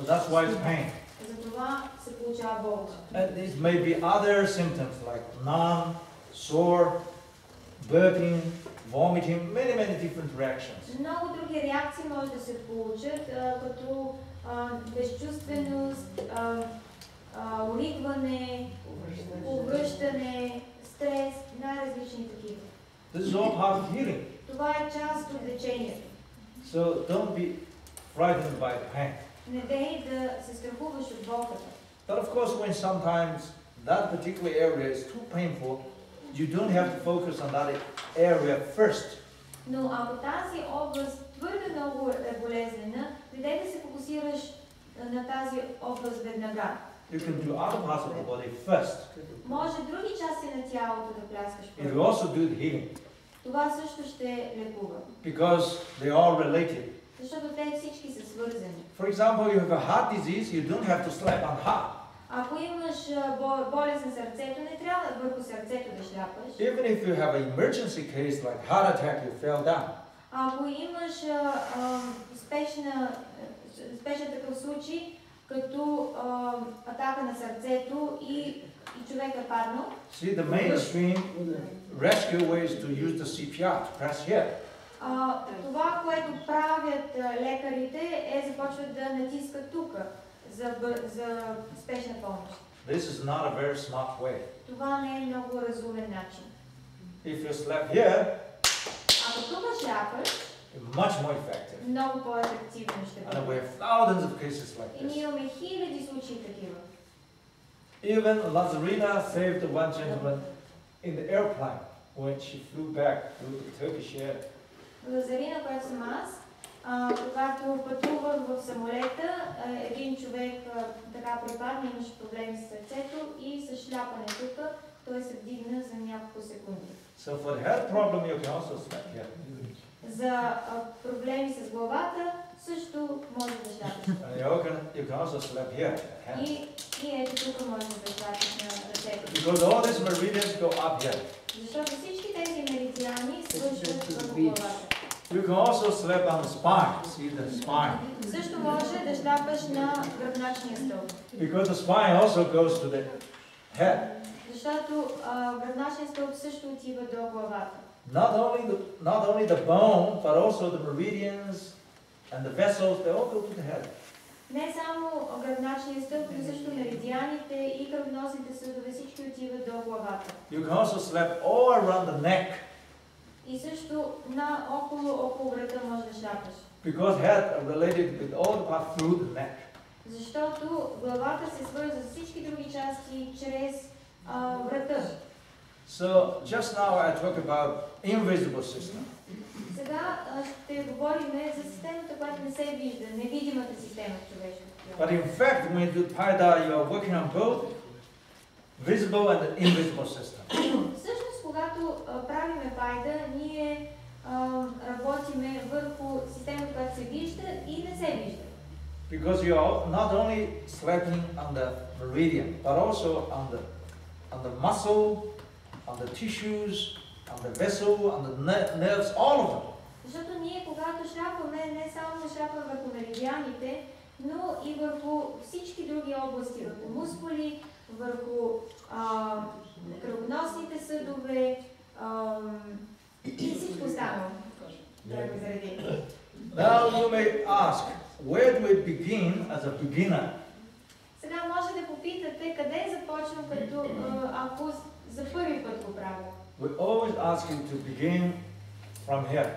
So that's why it's pain. Затова се получава болка. And there may be other symptoms like numb, sore, burping, vomiting, many different reactions. Много други реакции може да се получат, като безчувственост, уригване, повръщане, стрес, най-различни такива. This is all part of healing. Това е част от лечението. So don't be frightened by pain. Не дей да се страхуваш от болката. But of course, when sometimes that particular area is too painful, you don't have to focus on that area first. Но ако тази област твърде много е болезнена, не дей да се фокусираш на тази област веднага. You can do other parts of the body first. Може други части на тялото да пляскаш It първо. will also do the healing Това също ще лекува. because they are related. Защото те всички са свързани. For example, you have a heart disease, you don't have to slap on heart. Ако имаш болест на сърцето, не трябва върху сърцето да шляпаш. Even if you have an emergency case like heart attack, you fell down. Ако имаш спешен такъв случай, като атака на сърцето и човек е паднал. See, the mainstream rescue way is to use the CPR, to press here. Това, което правят лекарите, е започват да натискат тук за спешна помощ. This is not a very smart way. Това не е много разумен начин. If you slap here, Ако тук шляпаш, it's much more effective. много по-ефективно ще And we бъде. have thousands of cases like И ние this. имаме хиляди случаи такива. Even Lazarina saved one gentleman in the airplane when she flew back through the Turkish air. Лазарина, която съм аз, когато пътувах в самолета, един човек така припадна, имаше проблеми с сърцето и с шляпане тук, той се вдигна за няколко секунди. So for the head problem, you can also slap here. За проблеми с главата също може да шляпаш. And you can also slap here. Hand. И ето тук може да шляпаш на ръцете. Because all these meridians go up here. Защото всички тези меридиани свършват върху главата. You can also slap on the spine. See the spine. Също може да шляпаш на гръбначния стълб. Because the spine also goes to the head. Защото гръбначният стълб също отива до главата. Not only the bone, but also the meridians and the vessels, they all go to the head. Не само гръбначният стълб, но също меридианите и кръвоносните съдове, всички отиват до главата. You can also slap all around the neck. И също около врата може да шляпаш. Because head are related with all the parts through the neck. Защото главата се свързва с всички други части чрез врата. So just now I talk about invisible system. Сега ще говорим за системата, която не се вижда, невидимата система в човешкото тяло. But in fact, when you do Paida, you are working on both visible and invisible system. Всъщност, когато правиме пайда, ние работиме върху системата, която се вижда и не се вижда. Because you are not only slapping on the meridian, but also on the muscle, on the tissues, on the vessel, on the nerves, all of them. Защото ние, когато шляпаме, не само шляпаме върху меридианите, но и върху всички други области, върху мускули, върху кръвоносните съдове и всичко останало. Now you may ask, where do we begin as a beginner? Сега може да попитате къде започвам, като ако за първи път го правя. We always ask you to begin from here.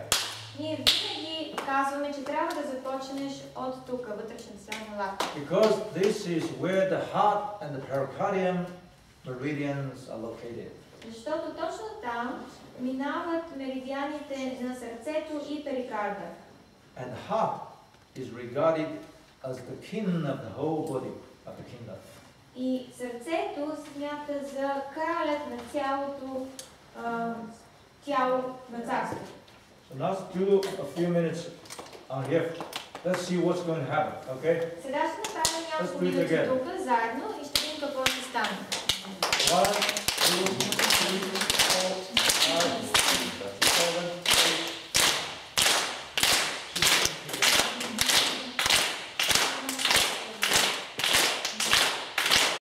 Ние винаги казваме, че трябва да започнеш от тук, вътрешната страна на лакта. Because this is where the heart and the pericardium meridians are located. Защото точно там минават меридианите на сърцето и перикарда. And the heart is regarded as the king of the whole body of the kingdom. И сърцето смята за кралят на цялото тяло на царството. So now let's do a few minutes on here. Let's see what's going to happen, okay? Сега ще направим няколко Let's do it минути again. тук заедно и ще видим какво ще стане. 1, 2, 3, 4, 5,